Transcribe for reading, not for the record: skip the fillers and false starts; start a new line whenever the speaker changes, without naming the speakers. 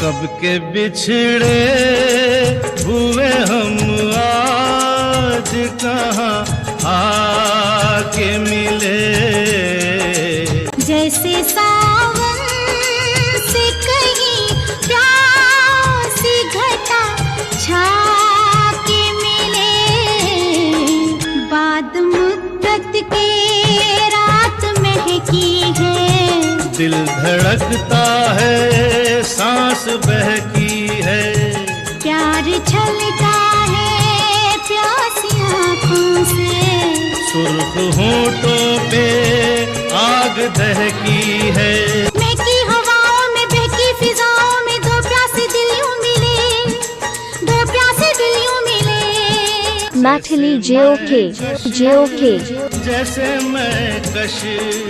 कब के बिछड़े हुए हम आज कहाँ आके मिले।
जैसे सावन से कहीं प्यासी घटा छा के मिले। बाद मुद्दत के रात महकी है।
दिल धड़कता है, सांस बहकी है।
प्यार छलका है प्यासी आँखों से।
सुर्ख होठों पे आग दहकी है।
महकी हवाओं में बहकी फिजाओं में दो प्यासे दिल यूं मिले, दो प्यासे दिल यूं मिले।
मैथिली JOK
जैसे मैं कश